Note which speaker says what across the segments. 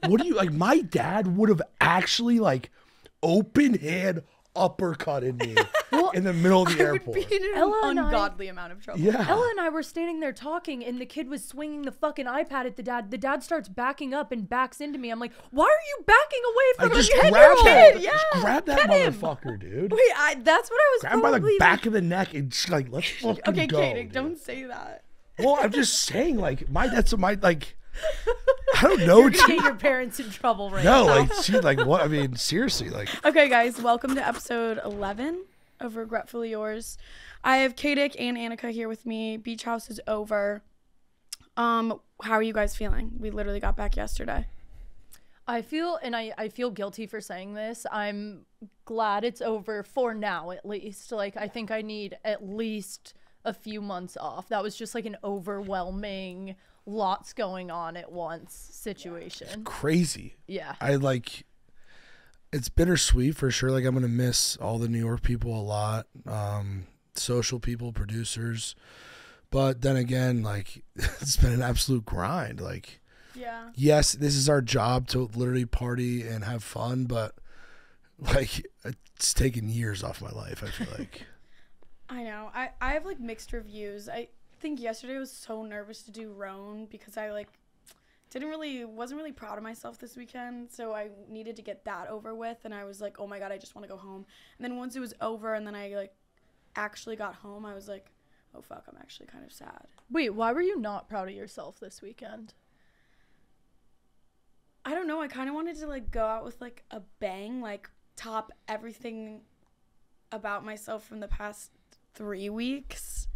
Speaker 1: What do you like? My dad would have actually like open hand uppercutted me in the middle of the airport.
Speaker 2: I would be in an ungodly amount of trouble.
Speaker 1: Yeah.
Speaker 3: Ella and I were standing there talking, and the kid was swinging the fucking iPad at the dad. The dad starts backing up and backs into me. I'm like, why are you backing away from
Speaker 1: just
Speaker 3: a
Speaker 1: grab
Speaker 3: kid?
Speaker 1: him.
Speaker 3: Yeah,
Speaker 1: Just grab that motherfucker, dude.
Speaker 2: Wait, that's what I was
Speaker 1: Grab him by the
Speaker 2: probably
Speaker 1: back of the neck and just like, let's fucking
Speaker 2: Okay,
Speaker 1: go.
Speaker 2: Katic,
Speaker 1: dude.
Speaker 2: don't say that.
Speaker 1: Well, I'm just saying, like, that's my, like, I don't know.
Speaker 3: You're gonna get your parents in trouble right
Speaker 1: No,
Speaker 3: now.
Speaker 1: like, she, like, what? I mean, seriously, like.
Speaker 2: Okay, guys, welcome to episode 11 of Regretfully Yours. I have Katic and Annika here with me. Beach House is over. How are you guys feeling? We literally got back yesterday.
Speaker 3: I feel guilty for saying this. I'm glad it's over for now, at least. Like, I think I need at least a few months off. That was just like an overwhelming, lots going on at once situation.
Speaker 1: Crazy.
Speaker 3: Yeah.
Speaker 1: It's bittersweet for sure. Like, I'm going to miss all the New York people a lot. Social people, producers. But then again, like, it's been an absolute grind. Like,
Speaker 2: Yeah.
Speaker 1: yes, this is our job to literally party and have fun, but like, it's taken years off my life, I feel like.
Speaker 2: I know. I have like mixed reviews. I think yesterday I was so nervous to do RONE because I like wasn't really proud of myself this weekend, so I needed to get that over with, and I was like, oh my god, I just want to go home. And then once it was over and then I like actually got home, I was like, oh fuck, I'm actually kind of sad.
Speaker 3: Wait, why were you not proud of yourself this weekend?
Speaker 2: I don't know. I kind of wanted to like go out with like a bang, like top everything about myself from the past 3 weeks.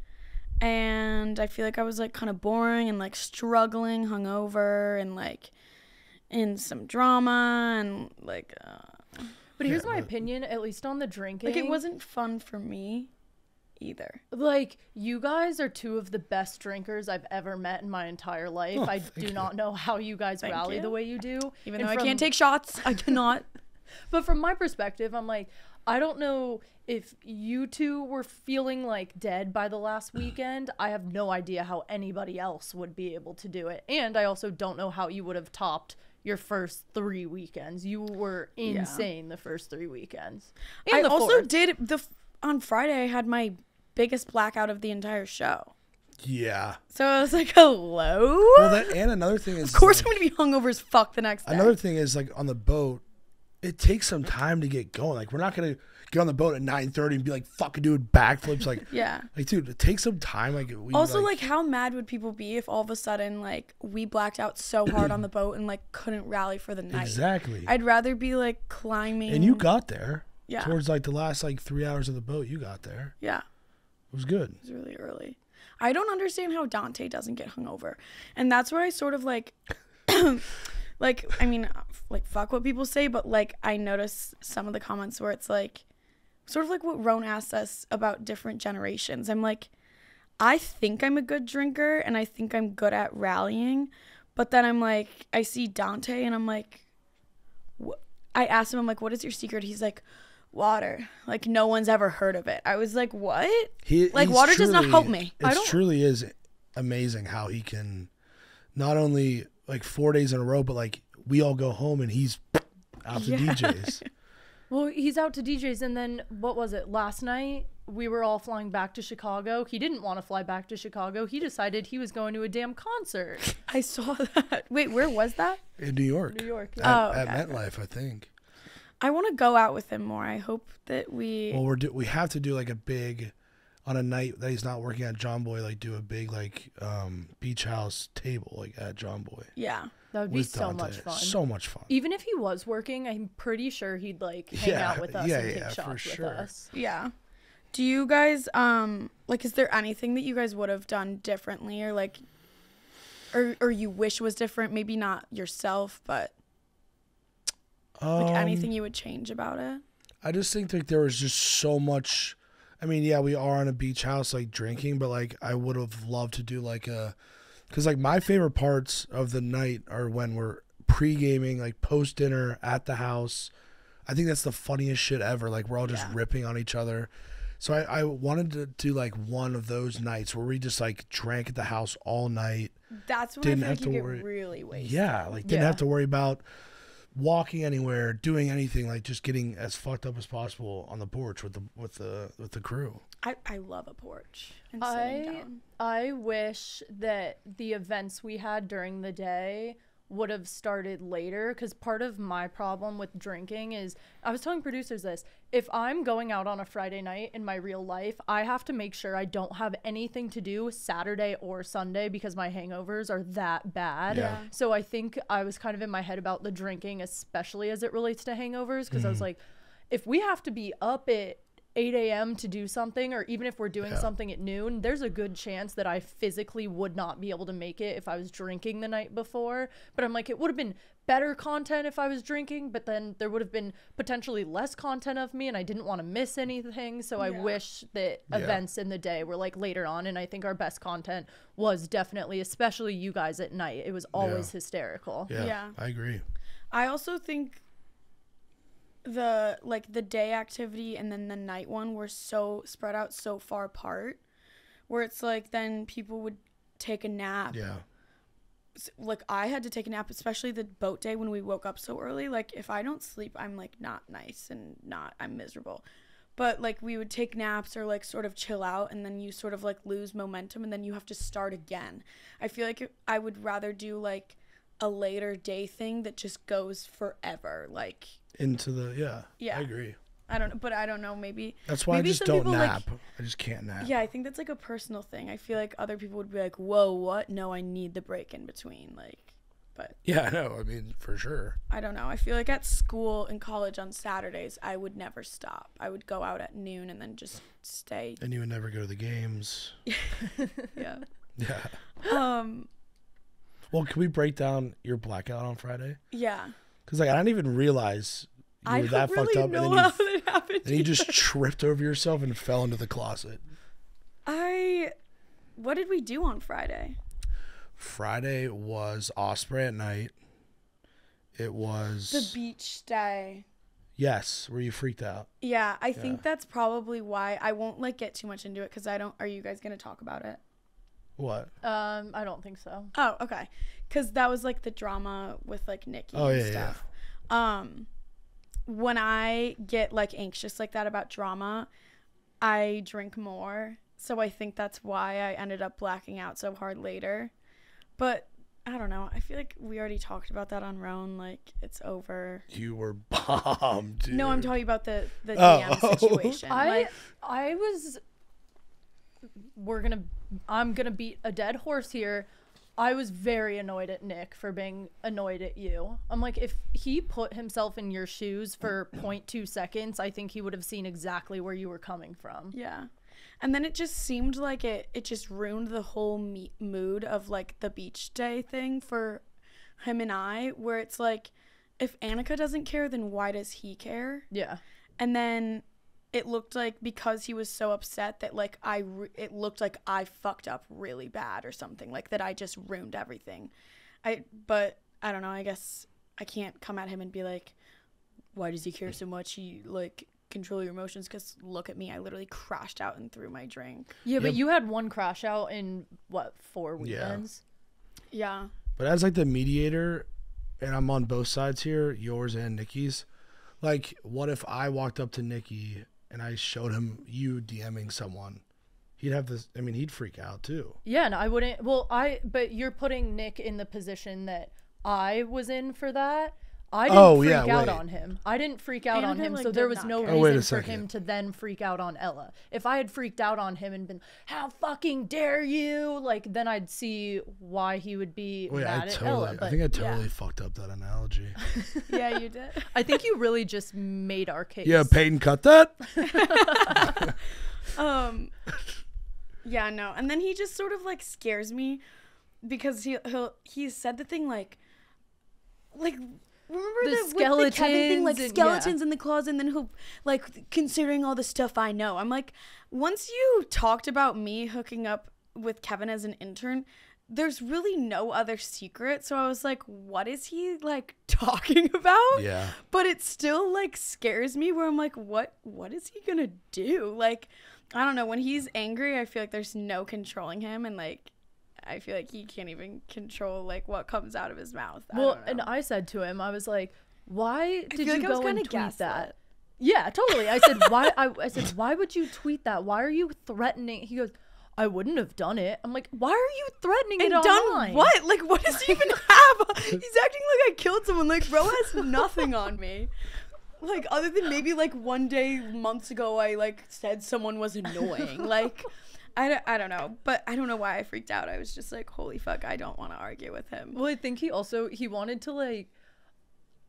Speaker 2: And I feel like I was like kind of boring and like struggling, hungover, and like in some drama and like.
Speaker 3: But here's my opinion, at least on the drinking.
Speaker 2: Like, it wasn't fun for me either.
Speaker 3: Like, you guys are two of the best drinkers I've ever met in my entire life.
Speaker 1: Oh,
Speaker 3: I
Speaker 1: thank
Speaker 3: do
Speaker 1: you.
Speaker 3: not know how you guys
Speaker 2: Thank
Speaker 3: rally
Speaker 2: you.
Speaker 3: the way you do.
Speaker 2: Even
Speaker 3: And
Speaker 2: though I can't take shots, I cannot.
Speaker 3: But from my perspective, I'm like, I don't know if you two were feeling like dead by the last weekend. I have no idea how anybody else would be able to do it. And I also don't know how you would have topped your first 3 weekends. You were insane the first 3 weekends. And
Speaker 2: I
Speaker 3: the
Speaker 2: also
Speaker 3: fourth.
Speaker 2: did on Friday. I had my biggest blackout of the entire show.
Speaker 1: Yeah.
Speaker 2: So I was like, hello?
Speaker 1: Well, and another thing is,
Speaker 2: Of course,
Speaker 1: like,
Speaker 2: I'm going to be hungover as fuck the next day.
Speaker 1: another thing is, like, on the boat, it takes some time to get going. Like, we're not going to get on the boat at 9:30 and be like fucking doing backflips. Like,
Speaker 2: Yeah.
Speaker 1: like, dude, it takes some time. Like,
Speaker 2: Also, like, how mad would people be if all of a sudden, like, we blacked out so hard on the boat and, like, couldn't rally for the night?
Speaker 1: exactly.
Speaker 2: I'd rather be, like, climbing.
Speaker 1: And you got there.
Speaker 2: Yeah.
Speaker 1: Towards like the last like 3 hours of the boat, you got there.
Speaker 2: Yeah.
Speaker 1: It was good.
Speaker 2: It was really early. I don't understand how Dante doesn't get hungover. And that's where I sort of, like, like, I mean, like, fuck what people say, but, like, I notice some of the comments where it's, like, sort of like what RONE asked us about different generations. I'm like, I think I'm a good drinker, and I think I'm good at rallying, but then I'm like, I see Dante, and I'm like, I asked him, I'm like, what is your secret? He's like, water. Like, no one's ever heard of it. I was like, what? Like, water does not help me.
Speaker 1: It truly is amazing how he can not only like 4 days in a row, but like we all go home and he's out to DJs.
Speaker 3: Well, he's out to DJs, and then, what was it, last night? We were all flying back to Chicago. He didn't want to fly back to Chicago. He decided he was going to a damn concert.
Speaker 2: I saw that. Wait, where was that?
Speaker 1: In New York.
Speaker 3: New York.
Speaker 1: At MetLife, I think.
Speaker 2: I want to go out with him more. I hope that we...
Speaker 1: Well, we have to do like a big, on a night that he's not working at John Boy, like do a big like beach house table like at John Boy.
Speaker 2: Yeah.
Speaker 3: That would be
Speaker 1: with
Speaker 3: so
Speaker 1: Dante.
Speaker 3: much fun.
Speaker 1: So much fun.
Speaker 3: Even if he was working, I'm pretty sure he'd like hang out with us and take
Speaker 1: for
Speaker 3: shots with
Speaker 1: sure.
Speaker 3: us.
Speaker 2: Yeah. Do you guys, like, is there anything that you guys would have done differently or like, or you wish was different? Maybe not yourself, but like anything you would change about it?
Speaker 1: I just think like there was just so much. I mean, yeah, we are in a beach house like drinking, but like I would have loved to do like a, because like my favorite parts of the night are when we're pre-gaming, like post dinner at the house. I think that's the funniest shit ever. Like we're all just ripping on each other, So I wanted to do like one of those nights where we just like drank at the house all night.
Speaker 2: That's when
Speaker 1: Didn't
Speaker 2: I
Speaker 1: have
Speaker 2: feel like you
Speaker 1: to worry.
Speaker 2: get really wasted.
Speaker 1: Yeah, like didn't
Speaker 3: Yeah.
Speaker 1: have to worry about walking anywhere, doing anything, like just getting as fucked up as possible on the porch with the crew.
Speaker 2: I love a porch and sitting down.
Speaker 3: I wish that the events we had during the day would have started later, because part of my problem with drinking is, I was telling producers this, if I'm going out on a Friday night in my real life, I have to make sure I don't have anything to do Saturday or Sunday because my hangovers are that bad.
Speaker 1: Yeah.
Speaker 3: So I think I was kind of in my head about the drinking, especially as it relates to hangovers, because I was like, if we have to be up at 8 a.m. to do something, or even if we're doing something at noon, there's a good chance that I physically would not be able to make it if I was drinking the night before. But I'm like, it would have been better content if I was drinking, but then there would have been potentially less content of me, and I didn't want to miss anything. So I wish that events in the day were like later on, and I think our best content was definitely, especially you guys at night. It was always hysterical.
Speaker 1: Yeah, I agree.
Speaker 2: I also think the day activity and then the night one were so spread out so far apart, where it's like then people would take a nap.
Speaker 1: Yeah.
Speaker 2: Like I had to take a nap, especially the boat day when we woke up so early. Like if I don't sleep, I'm like not nice and I'm miserable. But like we would take naps or like sort of chill out, and then you sort of like lose momentum and then you have to start again. I feel like I would rather do like a later day thing that just goes forever. Like
Speaker 1: Into the I agree.
Speaker 2: I don't know, maybe
Speaker 1: That's why
Speaker 2: maybe
Speaker 1: I just
Speaker 2: some
Speaker 1: don't
Speaker 2: people,
Speaker 1: nap.
Speaker 2: like,
Speaker 1: I just can't nap.
Speaker 2: yeah, I think that's like a personal thing. I feel like other people would be like, whoa, what? No, I need the break in between. Like, but
Speaker 1: Yeah, I know. I mean, for sure.
Speaker 2: I don't know. I feel like at school and college on Saturdays, I would never stop. I would go out at noon and then just stay.
Speaker 1: And you would never go to the games.
Speaker 2: Yeah.
Speaker 1: Yeah. Well, can we break down your blackout on Friday?
Speaker 2: Yeah.
Speaker 1: Because like I didn't even realize you
Speaker 2: I
Speaker 1: were
Speaker 2: don't
Speaker 1: that fucked
Speaker 2: really
Speaker 1: up,
Speaker 2: know
Speaker 1: and
Speaker 2: how that happened.
Speaker 1: then you just tripped over yourself and fell into the closet.
Speaker 2: What did we do on Friday?
Speaker 1: Friday was Osprey at night. It was
Speaker 2: The beach day.
Speaker 1: Yes, were you freaked out?
Speaker 2: Yeah, I think that's probably why. I won't like get too much into it because are you guys going to talk about it?
Speaker 1: What?
Speaker 3: I don't think so.
Speaker 2: Oh, okay. Because that was like the drama with like NICKY and stuff. When I get like anxious like that about drama, I drink more. So I think that's why I ended up blacking out so hard later. But I don't know. I feel like we already talked about that on RONE. Like it's over.
Speaker 1: You were bombed, dude.
Speaker 2: No, I'm talking about the DM situation.
Speaker 3: I'm gonna beat a dead horse here. I was very annoyed at Nick for being annoyed at you. I'm like, if he put himself in your shoes for 0.2 seconds, I think he would have seen exactly where you were coming from.
Speaker 2: Yeah. And then it just seemed like it just ruined the whole mood of like the beach day thing for him and I, where it's like, if Annika doesn't care, then why does he care?
Speaker 3: Yeah.
Speaker 2: And then it looked like because he was so upset that like it looked like I fucked up really bad or something, like that I just ruined everything. But I don't know, I guess I can't come at him and be like, why does he care so much? He like control your emotions, because look at me, I literally crashed out and threw my drink.
Speaker 3: Yeah, but you had one crash out in what, 4 weekends?
Speaker 2: Yeah.
Speaker 1: But as like the mediator, and I'm on both sides here, yours and Nikki's, like what if I walked up to Nicky and I showed him you DMing someone? He'd have this, I mean, he'd freak out too.
Speaker 3: Yeah, and I wouldn't, but you're putting Nick in the position that I was in for that. I didn't freak out on him. I didn't freak out on him, so there was no reason for him to then freak out on Ella. If I had freaked out on him and been, how fucking dare you, like, then I'd see why he would be mad at Ella. But
Speaker 1: I think I totally fucked up that analogy.
Speaker 2: Yeah, you did.
Speaker 3: I think you really just made our case.
Speaker 1: Yeah, Peyton, cut that.
Speaker 2: Yeah, no. And then he just sort of like scares me because he said the thing like remember the skeletons, with the Kevin thing, like skeletons in the closet, and then he'll like considering all the stuff I know. I'm like, once you talked about me hooking up with Kevin as an intern, there's really no other secret. So I was like, what is he like talking about?
Speaker 1: Yeah.
Speaker 2: But it still like scares me where I'm like, what is he gonna do? Like, I don't know. When he's angry, I feel like there's no controlling him, and like I feel like he can't even control like what comes out of his mouth.
Speaker 3: Well, and I said to him, I was like, why did you go and tweet
Speaker 2: gaslit.
Speaker 3: that? Yeah, totally. I said, why? I said, why would you tweet that? Why are you threatening? He goes, I wouldn't have done it. I'm like, why are you threatening
Speaker 2: and
Speaker 3: it
Speaker 2: done
Speaker 3: online?
Speaker 2: what? Like, what does he even have? He's acting like I killed someone. Like, bro has nothing on me. Like, other than maybe like one day months ago, I like said someone was annoying. Like, I don't know, but I don't know why I freaked out. I was just like, holy fuck, I don't want to argue with him.
Speaker 3: Well, I think he wanted to like,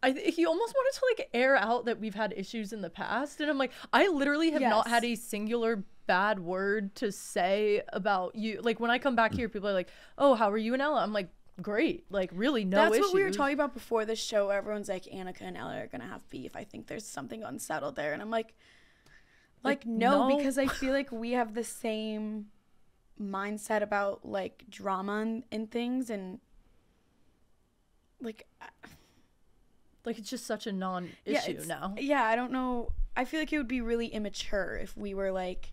Speaker 3: he almost wanted to like air out that we've had issues in the past, and I'm like, I literally have not had a singular bad word to say about you. Like when I come back here, people are like, oh, how are you and Ella? I'm like, great, like really no issues.
Speaker 2: That's what we were talking about before the show. Everyone's like, Annika and Ella are gonna have beef. I think there's something unsettled there, and I'm like no, because I feel like we have the same mindset about like drama and things, and like
Speaker 3: it's just such a non-issue now.
Speaker 2: Yeah, I don't know. I feel like it would be really immature if we were like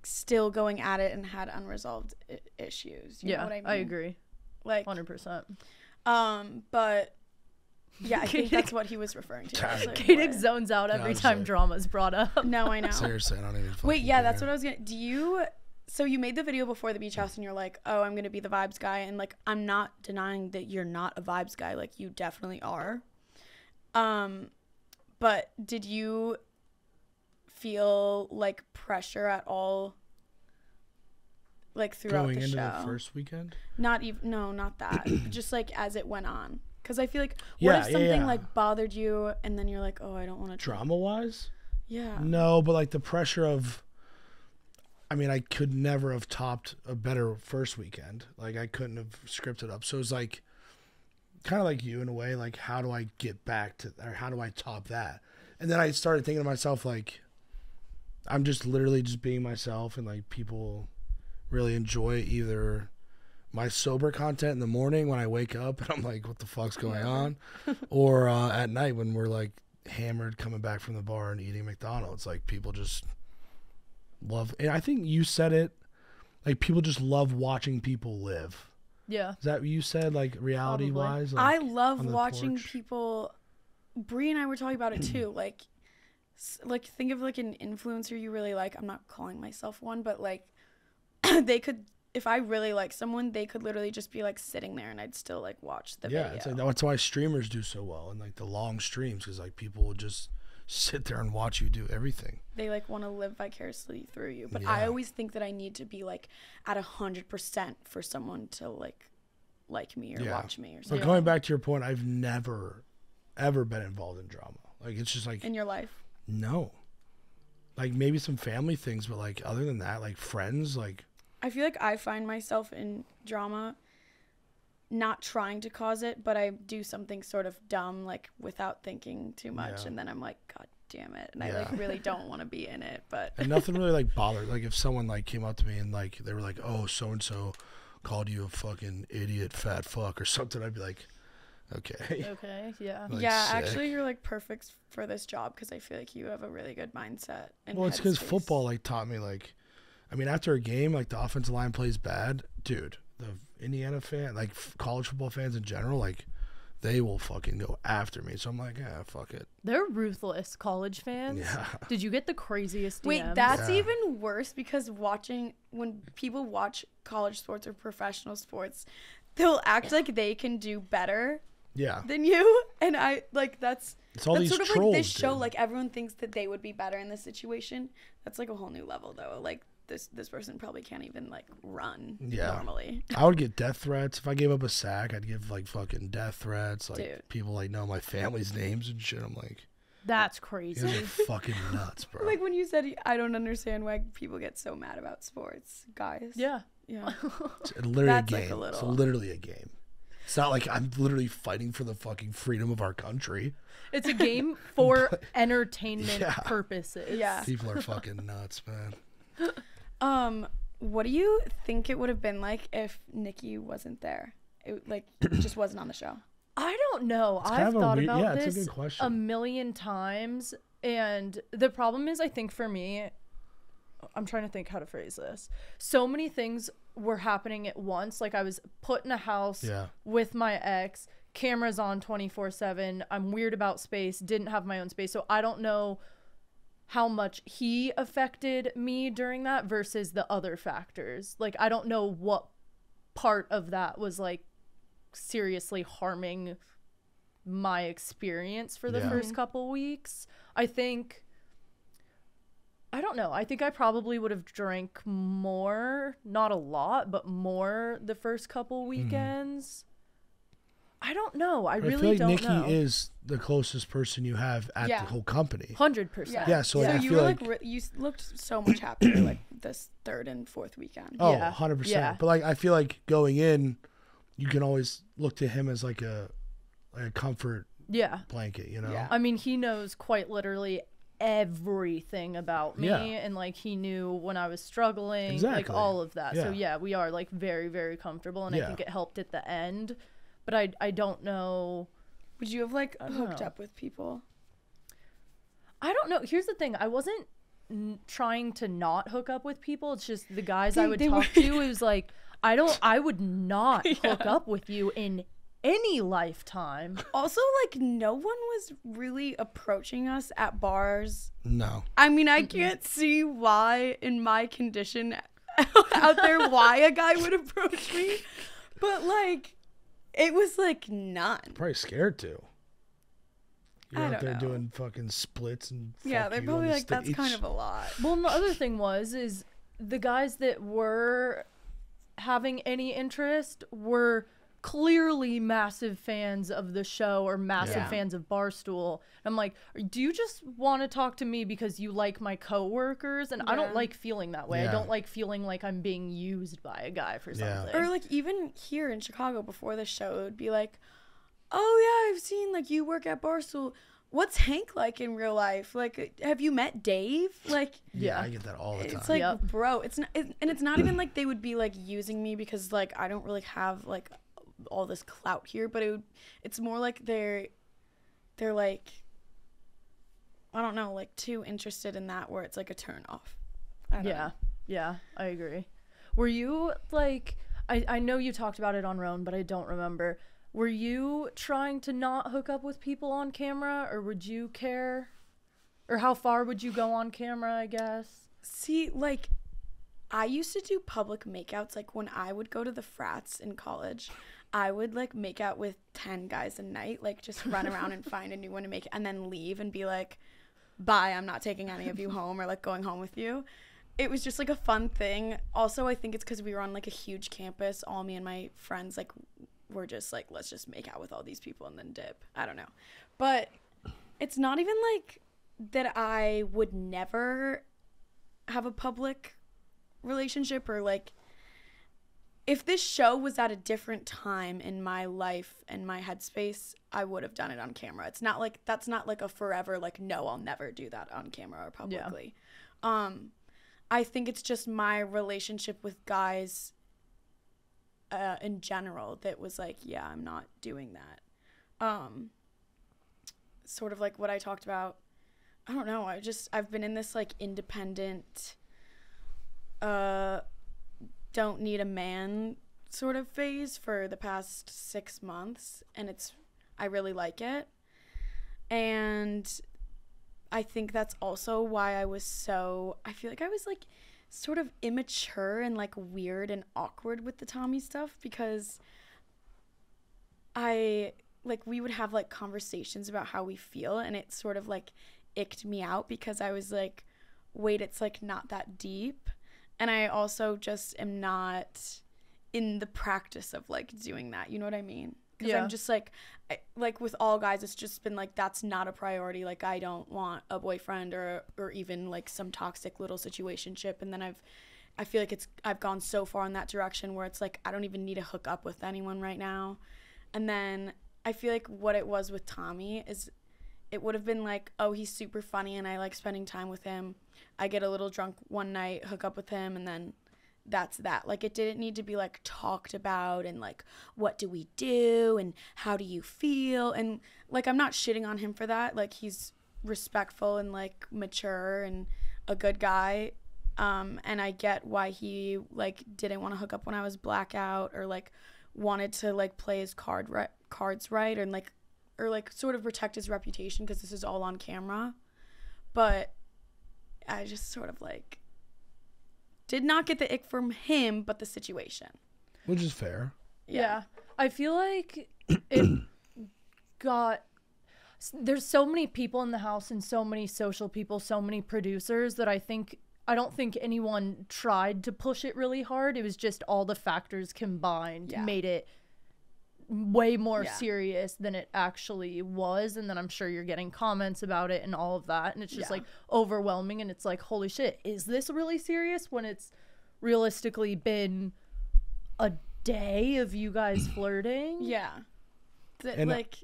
Speaker 2: still going at it and had unresolved issues. You know what I mean?
Speaker 3: I agree.
Speaker 2: Like
Speaker 3: 100%.
Speaker 2: But yeah, I think that's what he was referring to. Like,
Speaker 3: Katic zones out every time drama's brought up.
Speaker 2: No, I know.
Speaker 1: Seriously, I don't even
Speaker 2: Wait, yeah, that's what I was gonna so you made the video before the beach house and you're like, oh, I'm gonna be the vibes guy, and like I'm not denying that you're not a vibes guy, like you definitely are. But did you feel like pressure at all, like throughout
Speaker 1: going
Speaker 2: the
Speaker 1: into
Speaker 2: show?
Speaker 1: the first weekend?
Speaker 2: Not even, no, not that. Just like as it went on, because I feel like what if something like bothered you and then you're like, oh, I don't want to
Speaker 1: drama wise.
Speaker 2: Yeah.
Speaker 1: No, but like the pressure of, I mean, I could never have topped a better first weekend. Like I couldn't have scripted up. So it was like kind of like you in a way, like how do I get back to, or how do I top that? And then I started thinking to myself, like, I'm just literally just being myself, and like people really enjoy either my sober content in the morning when I wake up and I'm like, what the fuck's going on? Or at night when we're like hammered coming back from the bar and eating McDonald's. Like people just love, and I think you said it, like people just love watching people live.
Speaker 3: Yeah.
Speaker 1: Is that what you said, like reality wise? Like,
Speaker 2: I love watching people. Brie and I were talking about it too. Like think of like an influencer you really like. I'm not calling myself one, but like they could, if I really like someone, they could literally just be like sitting there and I'd still like watch the video.
Speaker 1: It's like, that's why streamers do so well, and like the long streams, because like people will just sit there and watch you do everything.
Speaker 2: They like want to live vicariously through you. But I always think that I need to be like at 100% for someone to like me or watch me or something.
Speaker 1: But going back to your point, I've never ever been involved in drama. Like it's just like
Speaker 2: in your life.
Speaker 1: No. Like maybe some family things, but like other than that, like friends, like
Speaker 2: I feel like I find myself in drama not trying to cause it, but I do something sort of dumb, like without thinking too much, and then I'm like, God damn it, and I like really don't want to be in it. But
Speaker 1: and nothing really like bothered. Like if someone like came up to me and like they were like, oh, so and so called you a fucking idiot fat fuck or something, I'd be like, okay,
Speaker 3: yeah.
Speaker 1: Like,
Speaker 2: yeah,
Speaker 1: sick.
Speaker 2: Actually you're like perfect for this job because I feel like you have a really good mindset. And
Speaker 1: well, it's because football like taught me, like, I mean, after a game, like the offensive line plays bad, dude, the Indiana fan, like college football fans in general, like they will fucking go after me. So I'm like, yeah, fuck it.
Speaker 3: They're ruthless college fans.
Speaker 1: Yeah.
Speaker 3: Did you get the craziest DMs?
Speaker 2: Wait, that's even worse, because when people watch college sports or professional sports, they'll act like they can do better than you. And I like that's
Speaker 1: all these
Speaker 2: sort of
Speaker 1: trolls,
Speaker 2: like this show,
Speaker 1: dude.
Speaker 2: like everyone thinks that they would be better in this situation. That's like a whole new level though. Like this person probably can't even like run normally.
Speaker 1: I would get death threats. If I gave up a sack, I'd give like fucking death threats. Like
Speaker 2: Dude.
Speaker 1: people like know my family's names and shit. I'm like,
Speaker 3: that's crazy.
Speaker 1: you guys are fucking nuts, bro.
Speaker 2: Like when you said, I don't understand why people get so mad about sports, guys.
Speaker 3: Yeah.
Speaker 1: It's literally
Speaker 2: That's
Speaker 1: a game.
Speaker 2: like a little...
Speaker 1: It's literally a game. It's not like I'm literally fighting for the fucking freedom of our country.
Speaker 3: It's a game for entertainment purposes.
Speaker 2: Yeah.
Speaker 1: People are fucking nuts, man.
Speaker 2: What do you think it would have been like if Nikki wasn't there? It just wasn't on the show.
Speaker 3: I don't know.
Speaker 1: It's
Speaker 3: I've thought about
Speaker 1: it's a
Speaker 3: this
Speaker 1: good question.
Speaker 3: a million times. And the problem is, I think for me, I'm trying to think how to phrase this. So many things were happening at once. Like I was put in a house with my ex, cameras on 24/7. I'm weird about space, didn't have my own space. So I don't know how much he affected me during that versus the other factors. Like, I don't know what part of that was like seriously harming my experience for the first couple weeks. I don't know. I think I probably would have drank more, not a lot, but more the first couple weekends. I don't know. I really don't know.
Speaker 1: Nikki is the closest person you have at the whole company.
Speaker 3: 100%.
Speaker 1: Yeah, so I
Speaker 2: you
Speaker 1: feel
Speaker 2: were
Speaker 1: like
Speaker 2: you looked so much happier like this third and fourth weekend.
Speaker 1: Oh,
Speaker 3: Yeah.
Speaker 1: 100%.
Speaker 3: Yeah.
Speaker 1: But like I feel like going in, you can always look to him as like a comfort blanket, you know?
Speaker 2: Yeah.
Speaker 3: I mean, he knows quite literally everything about me, and like he knew when I was struggling, like all of that. So yeah, we are like very, very comfortable, and I think it helped at the end. But I don't know.
Speaker 2: Would you have like hooked up with people?
Speaker 3: I don't know. Here's the thing. I wasn't trying to not hook up with people. It's just the guys I would talk to. It was like, I would not hook up with you in any lifetime.
Speaker 2: Also, like, no one was really approaching us at bars.
Speaker 1: No.
Speaker 2: I mean, I can't see why, in my condition out there, why a guy would approach me. But, like, it was, like, none.
Speaker 1: Probably scared to. You're
Speaker 2: I
Speaker 1: out
Speaker 2: don't
Speaker 1: there
Speaker 2: know.
Speaker 1: doing fucking splits and
Speaker 2: Yeah, they're
Speaker 1: you
Speaker 2: probably
Speaker 1: on the
Speaker 2: like, that's
Speaker 1: stage.
Speaker 2: kind of a lot.
Speaker 3: Well, and the other thing is the guys that were having any interest were clearly massive fans of the show or massive fans of Barstool. I'm like, do you just want to talk to me because you like my coworkers? And I don't like feeling that way. I don't like feeling like I'm being used by a guy for something.
Speaker 2: Or like even here in Chicago before the show, it would be like, oh yeah, I've seen like you work at Barstool. What's Hank like in real life? Like, have you met Dave? Like,
Speaker 1: Yeah, I get that all the time.
Speaker 2: it's like, bro, it's not, and it's not even like they would be like using me because like I don't really have like all this clout here, but it's more like they're like, I don't know, like too interested in that where it's like a turn off. I don't know.
Speaker 3: Yeah, I agree. Were you like, I know you talked about it on RONE, but I don't remember. Were you trying to not hook up with people on camera, or would you care? Or how far would you go on camera, I guess?
Speaker 2: See, like, I used to do public makeouts. Like, when I would go to the frats in college, I would, like, make out with 10 guys a night. Like, just run around and find a new one to make, and then leave and be like, bye, I'm not taking any of you home or, like, going home with you. It was just, like, a fun thing. Also, I think it's because we were on, like, a huge campus. All me and my friends, like, were just, like, let's just make out with all these people and then dip. I don't know. But it's not even, like, that I would never have a public relationship or, like, if this show was at a different time in my life and my headspace, I would have done it on camera. It's not like, that's not like a forever, like, no, I'll never do that on camera or publicly. I think it's just my relationship with guys in general that was like, yeah, I'm not doing that. Sort of like what I talked about. I don't know. I've been in this like independent, don't need a man sort of phase for the past 6 months, and I really like it. And I think that's also why I feel like I was like sort of immature and like weird and awkward with the Tommy stuff, because we would have like conversations about how we feel, and it sort of like icked me out because I was like, wait, it's like not that deep. And I also just am not in the practice of like doing that. You know what I mean? Because I'm just like, like with all guys, it's just been like, that's not a priority. Like, I don't want a boyfriend or even like some toxic little situationship. And then I feel like I've gone so far in that direction where it's like, I don't even need to hook up with anyone right now. And then I feel like what it was with Tommy is it would have been like, oh, he's super funny and I like spending time with him. I get a little drunk one night, hook up with him, and then that's that. Like, it didn't need to be like talked about and like, what do we do and how do you feel? And like, I'm not shitting on him for that. Like, he's respectful and like mature and a good guy. And I get why he like didn't want to hook up when I was blackout, or like wanted to like play his cards right, and like, or like sort of protect his reputation, because this is all on camera. But I just sort of like did not get the ick from him, but the situation.
Speaker 1: Which is fair.
Speaker 3: Yeah. I feel like it got... There's so many people in the house and so many social people, so many producers, that I don't think anyone tried to push it really hard. It was just all the factors combined made it way more serious than it actually was. And then I'm sure you're getting comments about it and all of that, and it's just like overwhelming, and it's like, holy shit, is this really serious, when it's realistically been a day of you guys flirting?
Speaker 2: Like,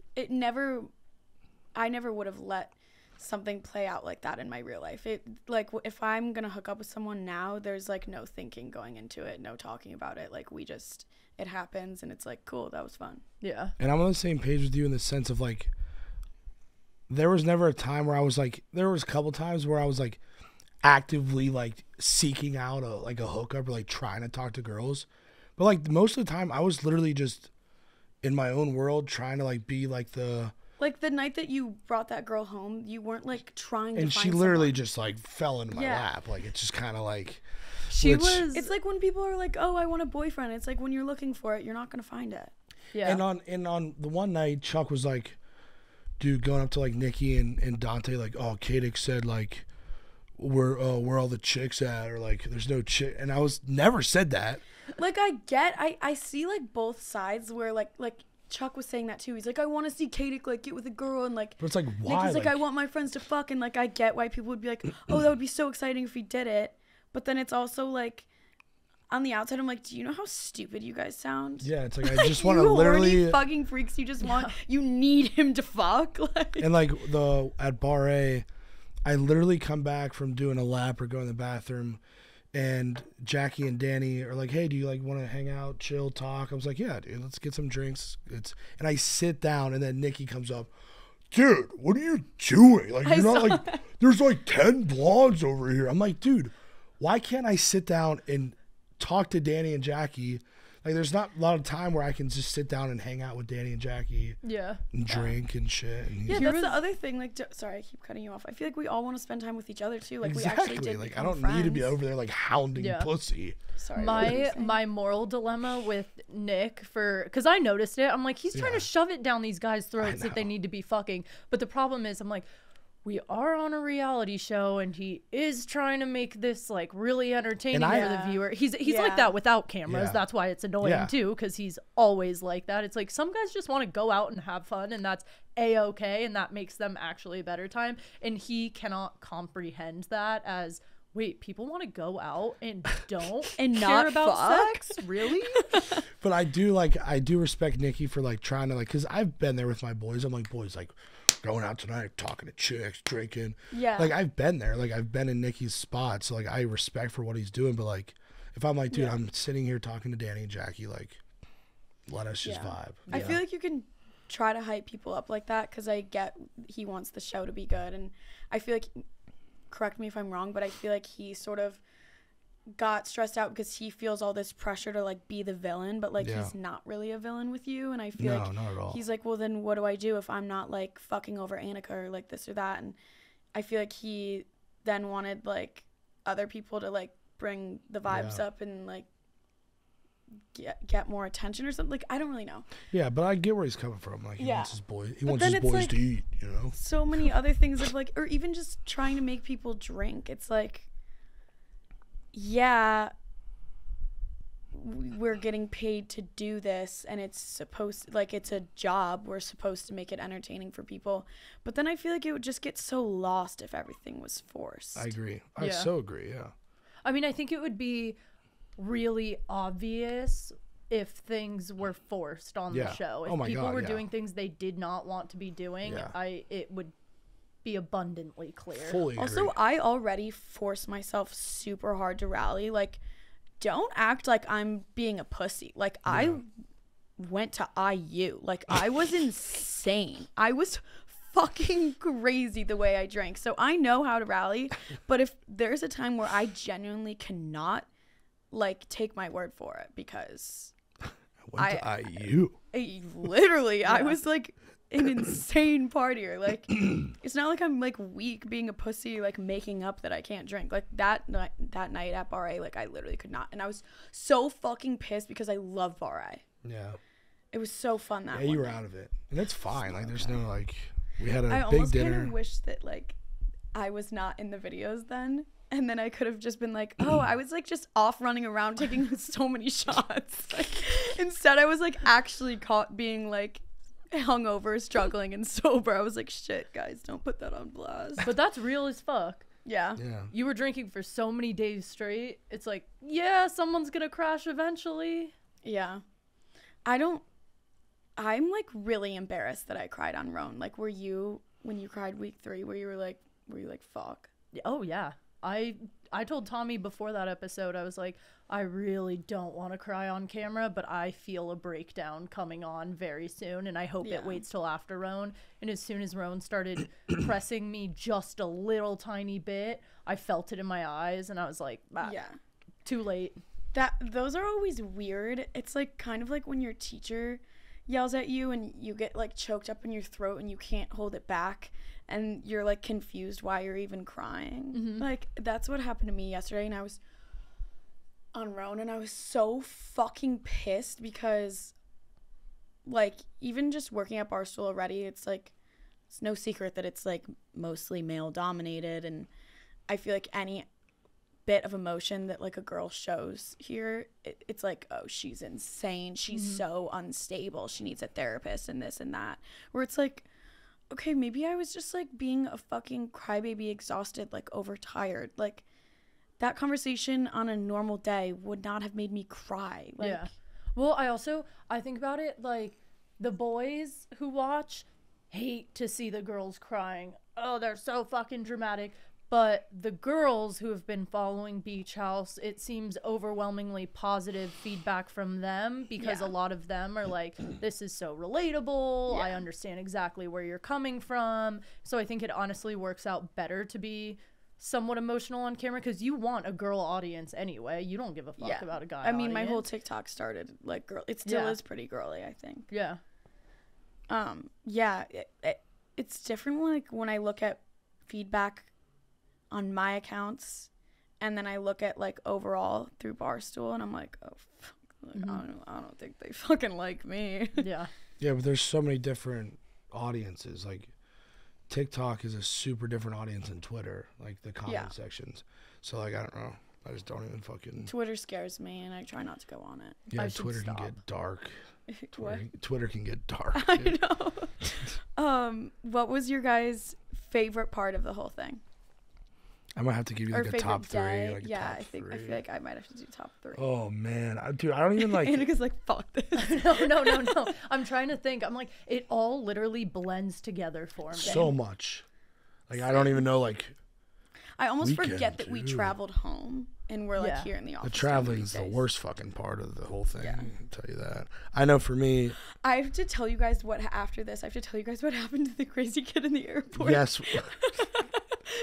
Speaker 2: I never would have let something play out like that in my real life. It, like, if I'm gonna hook up with someone now, there's like no thinking going into it, no talking about it. Like, it happens, and it's like, cool, that was fun.
Speaker 3: Yeah.
Speaker 1: And I'm on the same page with you in the sense of like, there was never a time where I was like, there was a couple times where I was like actively like seeking out a hookup, or like trying to talk to girls. But like most of the time I was literally just in my own world, trying to like be like the...
Speaker 2: Like, the night that you brought that girl home, you weren't like trying to
Speaker 1: and
Speaker 2: find
Speaker 1: she literally
Speaker 2: someone.
Speaker 1: just like fell into my lap. Like, it's just kind of like...
Speaker 2: It's like when people are like, oh, I want a boyfriend. It's like when you're looking for it, you're not going to find it.
Speaker 3: Yeah.
Speaker 1: And on the one night, Chuck was like, dude, going up to like Nikki and Dante, like, oh, Katic said like, where all the chicks at, or like, there's no chick. And I was never said that.
Speaker 2: Like, I see like both sides, where like Chuck was saying that too. He's like, I want to see Katic like get with a girl, and like,
Speaker 1: but it's like, why?
Speaker 2: Nikki's like, I want my friends to fuck, and like, I get why people would be like, oh, that would be so exciting if we did it. But then it's also like, on the outside, I'm like, do you know how stupid you guys sound?
Speaker 1: Yeah, it's like, I just want to literally...
Speaker 2: You horny fucking freaks, you just want... You need him to fuck. Like...
Speaker 1: And like, at Bar A, I literally come back from doing a lap or going to the bathroom, and Jackie and Danny are like, hey, do you like want to hang out, chill, talk? I was like, yeah, dude, let's get some drinks. And I sit down, and then Nikki comes up, dude, what are you doing? Like, you're not like... There's like 10 blondes over here. I'm like, dude, why can't I sit down and talk to Danny and Jackie? Like, there's not a lot of time where I can just sit down and hang out with Danny and Jackie.
Speaker 3: Yeah.
Speaker 1: And drink and shit. And
Speaker 2: yeah, that's the other thing. Like, sorry, I keep cutting you off. I feel like we all want to spend time with each other too. Like,
Speaker 1: exactly.
Speaker 2: We actually did.
Speaker 1: Like, I don't need to be over there like hounding pussy.
Speaker 2: Sorry.
Speaker 3: My moral dilemma with Nick, because I noticed it. I'm like, he's trying to shove it down these guys' throats that they need to be fucking. But the problem is, I'm like, we are on a reality show, and he is trying to make this like really entertaining for the viewer. He's like that without cameras. That's why it's annoying too, because he's always like that. It's like, some guys just want to go out and have fun, and that's a-okay, and that makes them actually a better time. And he cannot comprehend that as, wait, people want to go out and don't
Speaker 2: and
Speaker 3: care
Speaker 2: not
Speaker 3: about
Speaker 2: fuck?
Speaker 3: sex? Really?
Speaker 1: But I do respect Nikki for like trying to like, because I've been there with my boys. I'm like, boys, like, going out tonight, talking to chicks, drinking.
Speaker 2: Yeah.
Speaker 1: Like, I've been there. Like, I've been in Nikki's spot. So, like, I respect for what he's doing. But, like, if I'm like, dude, I'm sitting here talking to Danny and Jackie, like, let us just vibe.
Speaker 2: I feel like you can try to hype people up like that, because I get he wants the show to be good. And I feel like, correct me if I'm wrong, but I feel like he sort of got stressed out because he feels all this pressure to like be the villain, but like he's not really a villain with you. And I feel like
Speaker 1: not at all.
Speaker 2: He's like, well, then what do I do if I'm not like fucking over Annika or like this or that? And I feel like he then wanted like other people to like bring the vibes up and like get more attention or something. Like, I don't really know.
Speaker 1: Yeah, but I get where he's coming from. Like, he wants his boys. He wants his
Speaker 2: it's
Speaker 1: boys
Speaker 2: like,
Speaker 1: to eat. You know.
Speaker 2: So many other things of like, or even just trying to make people drink. It's like, yeah, we're getting paid to do this, and it's supposed, like, it's a job. We're supposed to make it entertaining for people. But then I feel like it would just get so lost if everything was forced.
Speaker 1: I agree. I so agree. Yeah.
Speaker 3: I mean, I think it would be really obvious if things were forced on the show. If people were doing things they did not want to be doing, it would be abundantly clear.
Speaker 1: Fully agree.
Speaker 2: Also, I already force myself super hard to rally. Like, don't act like I'm being a pussy. Like, I went to IU. Like, I was insane. I was fucking crazy the way I drank. So I know how to rally. But if there's a time where I genuinely cannot, like, take my word for it, because
Speaker 1: I went to IU.
Speaker 2: Literally, I was like an insane partier. Like, it's not like I'm like weak being a pussy, like making up that I can't drink. Like that night at Bar A, like I literally could not, and I was so fucking pissed because I love Bar A.
Speaker 1: Yeah,
Speaker 2: it was so fun that.
Speaker 1: Yeah, you were
Speaker 2: night.
Speaker 1: out of it, and that's fine. Like, there's no like, we had a
Speaker 2: I
Speaker 1: big
Speaker 2: almost
Speaker 1: dinner.
Speaker 2: kind of wish that like I was not in the videos then. And then I could have just been like, oh, I was like just off running around taking so many shots. Like, instead, I was like actually caught being like hungover, struggling, and sober. I was like, shit, guys, don't put that on blast.
Speaker 3: But that's real as fuck.
Speaker 2: Yeah.
Speaker 3: You were drinking for so many days straight. It's like, yeah, someone's gonna crash eventually.
Speaker 2: Yeah. I'm like really embarrassed that I cried on RONE. Like, were you, when you cried week 3, were you like, fuck?
Speaker 3: Oh, yeah. I told Tommy before that episode, I was like, I really don't want to cry on camera, but I feel a breakdown coming on very soon, and I hope it waits till after RONE. And as soon as RONE started pressing me just a little tiny bit, I felt it in my eyes, and I was like, too late.
Speaker 2: Those are always weird. It's like kind of like when your teacher yells at you and you get like choked up in your throat and you can't hold it back. And you're, like, confused why you're even crying.
Speaker 3: Mm-hmm.
Speaker 2: Like, that's what happened to me yesterday. And I was on RONE, and I was so fucking pissed because, like, even just working at Barstool already, it's, like, it's no secret that it's, like, mostly male-dominated. And I feel like any bit of emotion that, like, a girl shows here, it's like, oh, she's insane. She's so unstable. She needs a therapist and this and that. Where it's, like, okay, maybe I was just, like, being a fucking crybaby, exhausted, like, overtired. Like, that conversation on a normal day would not have made me cry. Like,
Speaker 3: yeah. Well, I think about it, like, the boys who watch hate to see the girls crying. Oh, they're so fucking dramatic. But the girls who have been following Beach House, it seems overwhelmingly positive feedback from them, because a lot of them are like, this is so relatable. I understand exactly where you're coming from. So I think it honestly works out better to be somewhat emotional on camera, because you want a girl audience anyway. You don't give a fuck about a guy
Speaker 2: I mean,
Speaker 3: audience.
Speaker 2: my whole TikTok started, like, girl. It still is pretty girly, I think.
Speaker 3: Yeah.
Speaker 2: Yeah, it's different, like, when I look at feedback on my accounts, and then I look at, like, overall through Barstool, and I'm like, oh, fuck, like, I don't think they fucking like me.
Speaker 3: Yeah.
Speaker 1: Yeah, but there's so many different audiences. Like, TikTok is a super different audience than Twitter, like the comment sections. So, like, I don't know. I just don't even fucking.
Speaker 2: Twitter scares me, and I try not to go on it.
Speaker 1: Yeah, Twitter can get dark.
Speaker 2: What?
Speaker 1: Twitter can get dark.
Speaker 2: I know. What was your guys' favorite part of the whole thing?
Speaker 1: I might have to give you, like, a top 3. Like,
Speaker 2: yeah,
Speaker 1: I
Speaker 2: feel like I might have to do top 3.
Speaker 1: Oh man, dude, I don't even like.
Speaker 2: Annika's like, fuck this.
Speaker 3: No. I'm trying to think. I'm like, it all literally blends together for me.
Speaker 1: So much. Like, I don't even know, like.
Speaker 2: I almost
Speaker 1: Weekend,
Speaker 2: forget that we
Speaker 1: dude.
Speaker 2: traveled home and we're like here in the office.
Speaker 1: The traveling is the worst fucking part of the whole thing. I can tell you that. I know for me.
Speaker 2: I have to tell you guys after this. I have to tell you guys what happened to the crazy kid in the airport.
Speaker 1: Yes.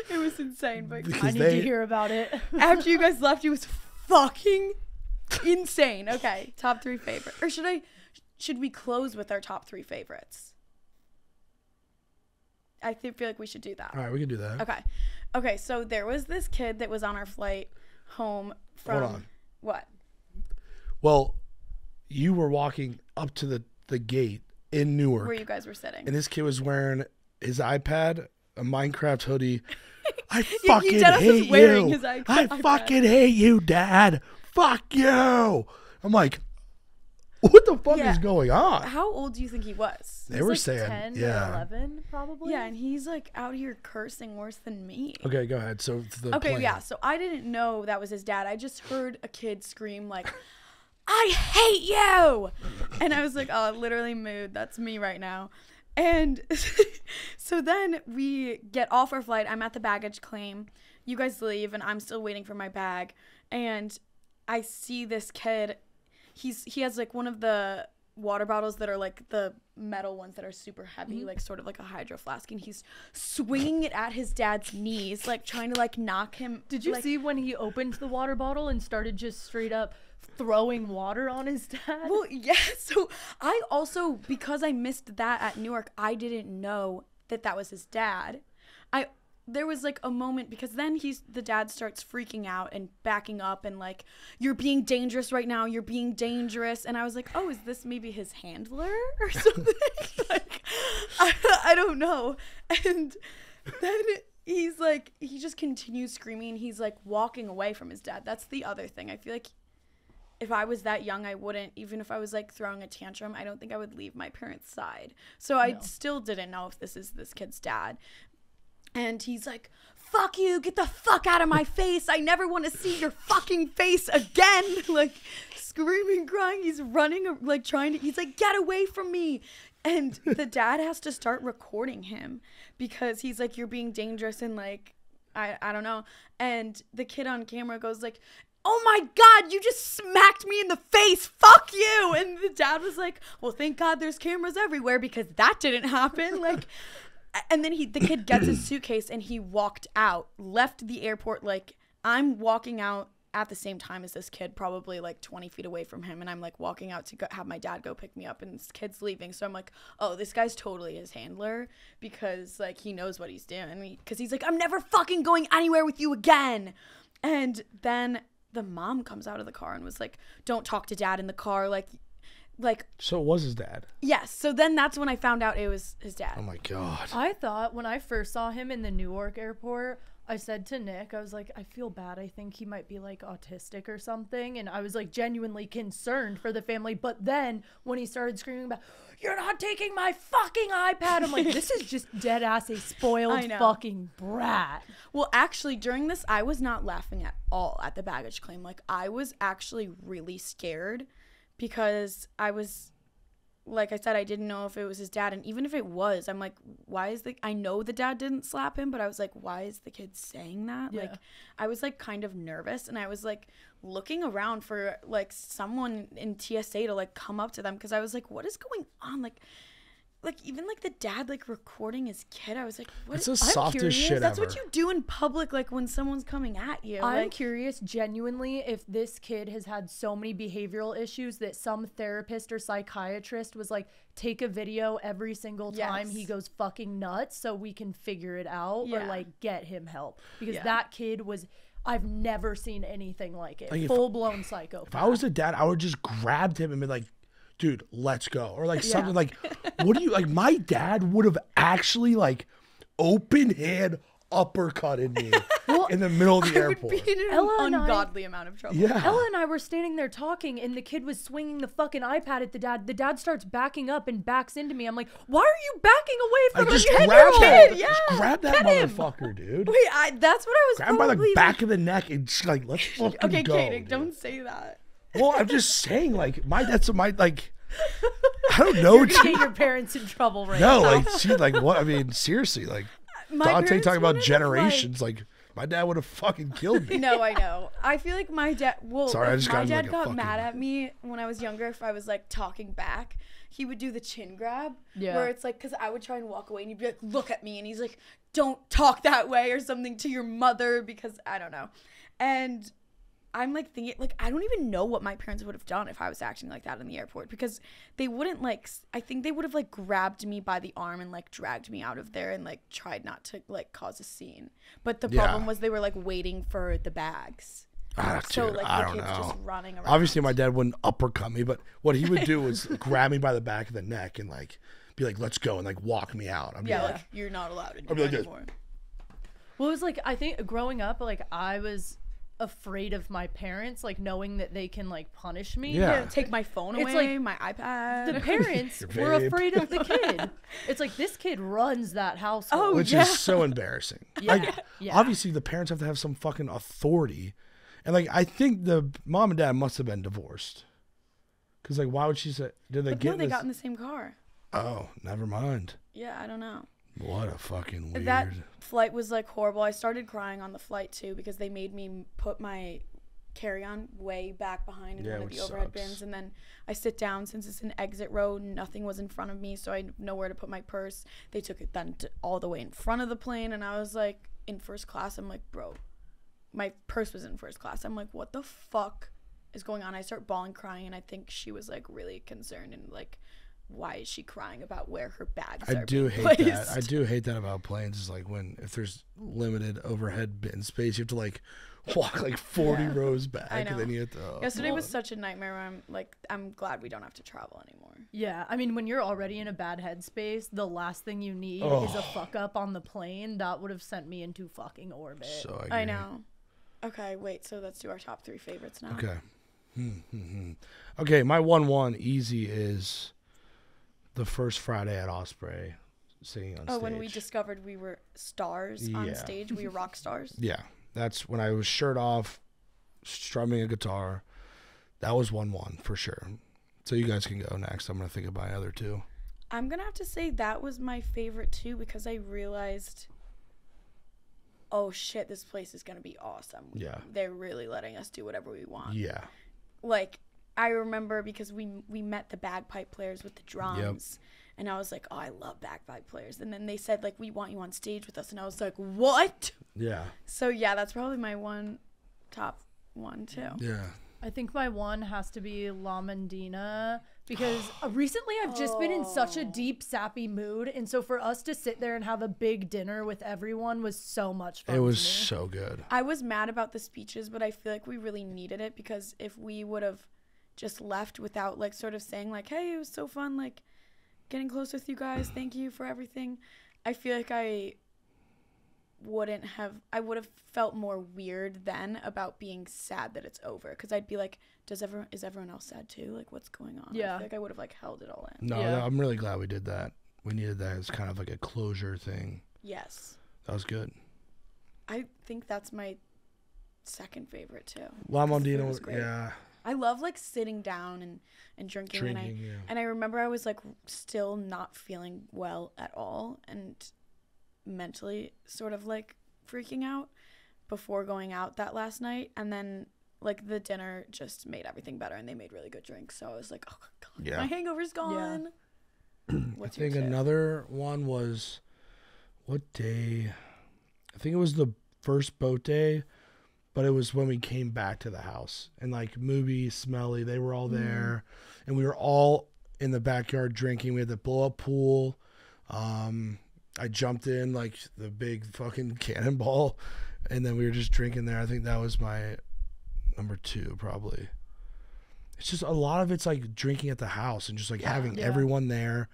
Speaker 2: It was insane, but
Speaker 3: I need to hear about it.
Speaker 2: After you guys left, it was fucking insane. Okay, top 3 favorite. Or should we close with our top 3 favorites? I feel like we should do that.
Speaker 1: All right, we can do that.
Speaker 2: Okay, so there was this kid that was on our flight home from.
Speaker 1: Hold on.
Speaker 2: What?
Speaker 1: Well, you were walking up to the gate in Newark.
Speaker 2: Where you guys were sitting.
Speaker 1: And this kid was wearing his iPad, a Minecraft hoodie. I
Speaker 2: He
Speaker 1: fucking
Speaker 2: dead ass was
Speaker 1: hate
Speaker 2: wearing
Speaker 1: you.
Speaker 2: his iPad.
Speaker 1: I fucking hate you, Dad. Fuck you. I'm like, what the fuck is going on?
Speaker 2: How old do you think he was?
Speaker 1: They were
Speaker 3: like
Speaker 1: saying,
Speaker 3: 10
Speaker 1: yeah.
Speaker 3: or 11, probably.
Speaker 2: Yeah, and he's like out here cursing worse than me.
Speaker 1: Okay, go ahead. So it's the
Speaker 2: Okay,
Speaker 1: plan.
Speaker 2: yeah. So I didn't know that was his dad. I just heard a kid scream like, "I hate you!" And I was like, "Oh, literally mood. That's me right now." And so then we get off our flight. I'm at the baggage claim. You guys leave, and I'm still waiting for my bag. And I see this kid. He has like one of the water bottles that are like the metal ones that are super heavy, like sort of like a hydro flask, and he's swinging it at his dad's knees, like trying to like knock him.
Speaker 3: Did you
Speaker 2: like,
Speaker 3: see when he opened the water bottle and started just straight up throwing water on his dad?
Speaker 2: Well, yeah. So I also, because I missed that at Newark, I didn't know that was his dad. There was like a moment, because then the dad starts freaking out and backing up and like, you're being dangerous right now. You're being dangerous. And I was like, oh, is this maybe his handler or something? Like, I don't know. And then he's like, he just continues screaming. He's like walking away from his dad. That's the other thing. I feel like if I was that young, I wouldn't, even if I was like throwing a tantrum, I don't think I would leave my parents' side. So I still didn't know if this is this kid's dad. And he's like, fuck you, get the fuck out of my face. I never want to see your fucking face again. Like screaming, crying. He's running, like he's like, get away from me. And the dad has to start recording him because he's like, you're being dangerous. And like, I don't know. And the kid on camera goes like, oh my God, you just smacked me in the face. Fuck you. And the dad was like, well, thank God there's cameras everywhere because that didn't happen. Like, and then the kid gets his suitcase and he walked out, left the airport. Like, I'm walking out at the same time as this kid, probably like 20 feet away from him. And I'm like walking out to have my dad go pick me up, and this kid's leaving. So I'm like, oh, this guy's totally his handler because like he knows what he's doing. Because he's like, I'm never fucking going anywhere with you again. And then the mom comes out of the car and was like, don't talk to dad in the car. Like,
Speaker 1: so it was his dad.
Speaker 2: Yes. So then that's when I found out it was his dad.
Speaker 1: Oh my God.
Speaker 3: I thought when I first saw him in the Newark airport, I said to Nick, I was like, I feel bad. I think he might be like autistic or something. And I was like genuinely concerned for the family. But then when he started screaming about, you're not taking my fucking iPad, I'm like, this is just dead ass a spoiled fucking brat.
Speaker 2: Well, actually, during this, I was not laughing at all at the baggage claim. Like, I was actually really scared because I was, like I said, I didn't know if it was his dad. And even if it was, I'm like, why is I know the dad didn't slap him, but I was like, why is the kid saying that?
Speaker 3: Yeah.
Speaker 2: Like, I was like kind of nervous, and I was like looking around for like someone in TSA to like come up to them, because I was like, what is going on? Like even like the dad like recording his kid, I was like, what?
Speaker 1: It's the softest shit
Speaker 2: That's
Speaker 1: ever.
Speaker 2: what you do in public, like when someone's coming at you.
Speaker 3: I'm
Speaker 2: like,
Speaker 3: curious genuinely if this kid has had so many behavioral issues that some therapist or psychiatrist was like, take a video every single time he goes fucking nuts so we can figure it out or like get him help, because that kid was, I've never seen anything like it.
Speaker 1: Like
Speaker 3: full-blown psychopath.
Speaker 1: If I was the dad, I would just grabbed him and be like, dude, let's go. Or like something like, what do you, like my dad would have actually like open hand uppercutted me in the middle of the airport.
Speaker 2: Would be in an ungodly amount of trouble.
Speaker 1: Yeah.
Speaker 3: Ella and I were standing there talking, and the kid was swinging the fucking iPad at the dad. The dad starts backing up and backs into me. I'm like, why are you backing away from
Speaker 1: just
Speaker 3: a 10-year-old
Speaker 1: grab
Speaker 3: kid?
Speaker 1: that, just grab that motherfucker, dude.
Speaker 2: Wait, that's what I was
Speaker 1: Grab him by the
Speaker 2: probably
Speaker 1: back of the neck and just like, let's fucking
Speaker 2: Okay,
Speaker 1: go.
Speaker 2: Katic,
Speaker 1: dude.
Speaker 2: don't say that.
Speaker 1: Well, I'm just saying, like, that's my, like, I don't know.
Speaker 3: You're gonna get your parents in trouble right
Speaker 1: No,
Speaker 3: now.
Speaker 1: like, see, like, what? I mean, seriously, like,
Speaker 2: My
Speaker 1: Dante
Speaker 2: parents
Speaker 1: talking about
Speaker 2: wouldn't have,
Speaker 1: generations, like, my dad would have fucking killed me.
Speaker 2: No, I know. I feel like my dad. Well,
Speaker 1: Sorry, I
Speaker 2: if
Speaker 1: just
Speaker 2: my
Speaker 1: got
Speaker 2: dad
Speaker 1: like a
Speaker 2: got
Speaker 1: fucking-
Speaker 2: mad at me when I was younger. If I was like talking back, he would do the chin grab.
Speaker 3: Yeah.
Speaker 2: Where it's like, because I would try and walk away, and he'd be like, "Look at me," and he's like, "Don't talk that way" or something to your mother, because I don't know. And I'm like thinking, like, I don't even know what my parents would have done if I was acting like that in the airport, because they wouldn't like, I think they would have like grabbed me by the arm and like dragged me out of there and like tried not to like cause a scene. But the problem was they were like waiting for the bags. So
Speaker 1: Dude,
Speaker 2: like
Speaker 1: I
Speaker 2: the
Speaker 1: don't
Speaker 2: kids
Speaker 1: know.
Speaker 2: just running around.
Speaker 1: Obviously, my dad wouldn't uppercut me, but what he would do was grab me by the back of the neck and like be like, "Let's go," and like walk me out. I'd be like,
Speaker 2: you're not allowed to
Speaker 1: I'd
Speaker 2: do
Speaker 1: be like
Speaker 2: that
Speaker 1: this.
Speaker 2: anymore.
Speaker 3: Well, it was like, I think growing up, like I was afraid of my parents, like knowing that they can like punish me.
Speaker 1: Yeah.
Speaker 2: Take my phone
Speaker 3: It's
Speaker 2: away,
Speaker 3: like
Speaker 2: my iPad.
Speaker 3: The parents
Speaker 1: Your
Speaker 3: were
Speaker 1: vape.
Speaker 3: afraid of the kid. It's like, this kid runs that household.
Speaker 2: Oh,
Speaker 1: which
Speaker 2: yeah.
Speaker 1: is so embarrassing. Like, obviously, the parents have to have some fucking authority, and like, I think the mom and dad must have been divorced, because like, why would she say? Did they get?
Speaker 2: No, they
Speaker 1: this?
Speaker 2: got in the same car.
Speaker 1: Oh, never mind.
Speaker 2: Yeah, I don't know.
Speaker 1: What a fucking weird.
Speaker 2: That flight was like horrible. I started crying on the flight too, because they made me put my carry-on way back behind in
Speaker 1: Yeah,
Speaker 2: one of
Speaker 1: which
Speaker 2: the overhead
Speaker 1: sucks.
Speaker 2: bins, and then I sit down. Since it's an exit row, nothing was in front of me, so I know where to put my purse. They took it then all the way in front of the plane, and I was like, in first class, I'm like, bro, my purse was in first class. I'm like, what the fuck is going on? I start bawling, crying, and I think she was like really concerned and like, why is she crying about where her bags are
Speaker 1: I do
Speaker 2: being
Speaker 1: hate
Speaker 2: placed?
Speaker 1: that. I do hate that about planes. Is like if there's limited overhead bin space, you have to like walk like 40
Speaker 2: Yeah.
Speaker 1: rows back,
Speaker 2: I know.
Speaker 1: and then you have to.
Speaker 2: Yesterday was such a nightmare where I'm glad we don't have to travel anymore.
Speaker 3: Yeah, I mean, when you're already in a bad headspace, the last thing you need is a fuck up on the plane. That would have sent me into fucking orbit.
Speaker 1: So
Speaker 2: I know. Okay, wait. So let's do our top 3 favorites now.
Speaker 1: Okay. Okay, my 1-1 easy is the first Friday at Osprey singing on stage.
Speaker 2: Oh, when we discovered we were stars on stage, we were rock stars.
Speaker 1: Yeah, that's when I was shirt off, strumming a guitar. That was 1-1 for sure. So you guys can go next. I'm gonna think of my other 2.
Speaker 2: I'm gonna have to say that was my favorite too, because I realized, oh shit, this place is gonna be awesome.
Speaker 1: Yeah.
Speaker 2: They're really letting us do whatever we want.
Speaker 1: Yeah.
Speaker 2: Like, I remember because we met the bagpipe players with the drums. And I was like, oh, I love bagpipe players. And then they said, like, we want you on stage with us. And I was like, what?
Speaker 1: Yeah.
Speaker 2: So, yeah, that's probably my top one, too.
Speaker 1: Yeah.
Speaker 3: I think my one has to be La Mandina because recently I've just been in such a deep, sappy mood. And so for us to sit there and have a big dinner with everyone was so much fun.
Speaker 1: It was
Speaker 3: to me.
Speaker 1: so good.
Speaker 2: I was mad about the speeches, but I feel like we really needed it, because if we would have just left without, like, sort of saying, like, hey, it was so fun, like, getting close with you guys, thank you for everything, I feel like I would have felt more weird then about being sad that it's over, because I'd be like, is everyone else sad too? Like, what's going on?
Speaker 3: Yeah.
Speaker 2: I feel like I would have like held it all in.
Speaker 1: No,
Speaker 3: Yeah.
Speaker 1: I'm really glad we did that. We needed that as kind of like a closure thing.
Speaker 2: Yes.
Speaker 1: That was good.
Speaker 2: I think that's my second favorite too.
Speaker 1: La
Speaker 2: 'Cause the food
Speaker 1: Mondina,
Speaker 2: was great.
Speaker 1: yeah.
Speaker 2: I love like sitting down and drinking,
Speaker 1: Yeah.
Speaker 2: and I remember I was like still not feeling well at all, and mentally sort of like freaking out before going out that last night, and then like the dinner just made everything better, and they made really good drinks, so I was like, oh god,
Speaker 1: Yeah.
Speaker 2: my hangover's gone.
Speaker 1: I think another one was, what day? I think it was the first boat day, but it was when we came back to the house, and like Mooby, Smelly, they were all there, and we were all in the backyard drinking. We had the blow up pool. I jumped in like the big fucking cannonball, and then we were just drinking there. I think that was my number 2 probably. It's just a lot of it's like drinking at the house and just like having everyone there.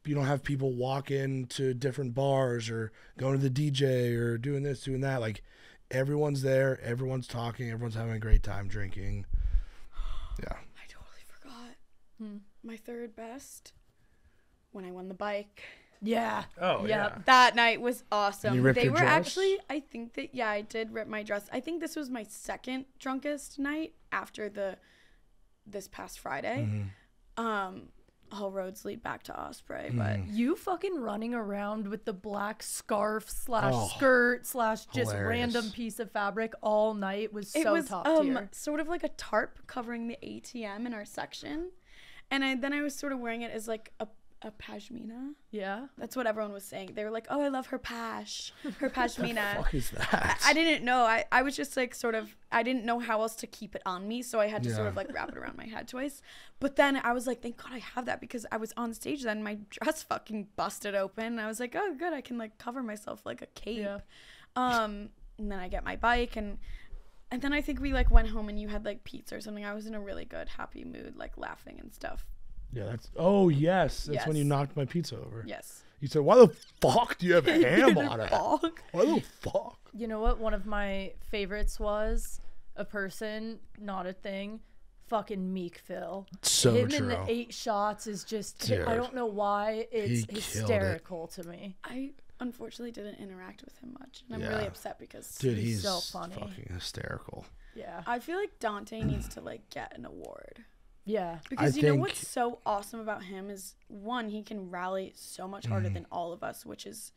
Speaker 1: You don't have people walk into different bars or going to the DJ or doing this, doing that. Like everyone's there, everyone's talking, everyone's having a great time drinking. Yeah.
Speaker 2: I totally forgot. My third best, when I won the bike.
Speaker 3: Yeah.
Speaker 1: Oh,
Speaker 3: yeah.
Speaker 2: That night was awesome.
Speaker 1: And you ripped
Speaker 2: They
Speaker 1: your
Speaker 2: were
Speaker 1: dress?
Speaker 2: actually, I think that, I did rip my dress. I think this was my second drunkest night after this past Friday. All roads lead back to Osprey, but
Speaker 3: You fucking running around with the black scarf / skirt / just
Speaker 1: hilarious.
Speaker 3: random piece of fabric all night was
Speaker 2: it
Speaker 3: so
Speaker 2: was
Speaker 3: top tier.
Speaker 2: sort of like a tarp covering the ATM in our section. And then I was sort of wearing it as like a pashmina.
Speaker 3: Yeah.
Speaker 2: That's what everyone was saying. They were like, oh, I love her pashmina.
Speaker 1: What is that?
Speaker 2: I didn't know. I was just like sort of, I didn't know how else to keep it on me, so I had to sort of like wrap it around my head twice. But then I was like, thank God I have that, because I was on stage then, my dress fucking busted open, and I was like, oh good, I can like cover myself like a cape.
Speaker 3: Yeah.
Speaker 2: And then I get my bike, and then I think we like went home and you had like pizza or something. I was in a really good, happy mood, like laughing and stuff.
Speaker 1: Yeah, that's. Oh yes, that's when you
Speaker 2: Yes.
Speaker 1: knocked my pizza over.
Speaker 2: Yes.
Speaker 1: You said, "Why the fuck do you have ham on it?
Speaker 2: Fog.
Speaker 1: Why the fuck?"
Speaker 3: You know what? One of my favorites was a person, not a thing. Fucking Meek Phil.
Speaker 1: So
Speaker 3: Him
Speaker 1: true.
Speaker 3: in the 8 shots is just,
Speaker 1: Dude.
Speaker 3: I don't know why. It's
Speaker 1: He killed it.
Speaker 3: hysterical to me.
Speaker 2: I unfortunately didn't interact with him much, and I'm
Speaker 1: Yeah.
Speaker 2: really upset because
Speaker 1: Dude,
Speaker 3: He's
Speaker 1: he's
Speaker 3: so funny.
Speaker 1: fucking hysterical.
Speaker 3: Yeah.
Speaker 2: I feel like Dante needs to like get an award.
Speaker 3: Yeah.
Speaker 2: Because
Speaker 1: I
Speaker 2: you know
Speaker 1: think-
Speaker 2: what's so awesome about him is, one, he can rally so much harder than all of us, which is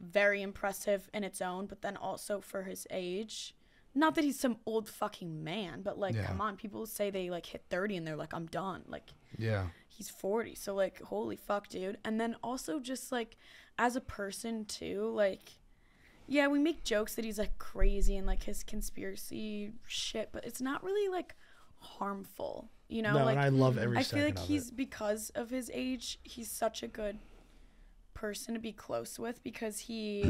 Speaker 2: very impressive in its own, but then also for his age, not that he's some old fucking man, but like,
Speaker 1: Yeah.
Speaker 2: come on, people say they like hit 30 and they're like, I'm done. Like,
Speaker 1: Yeah.
Speaker 2: he's 40. So like, holy fuck, dude. And then also just like, as a person too, like, yeah, we make jokes that he's like crazy and like his conspiracy shit, but it's not really like harmful, you know?
Speaker 1: No,
Speaker 2: like,
Speaker 1: and I love every
Speaker 2: I
Speaker 1: second
Speaker 2: feel like
Speaker 1: of
Speaker 2: he's,
Speaker 1: it.
Speaker 2: because of his age, he's such a good person to be close with, because he's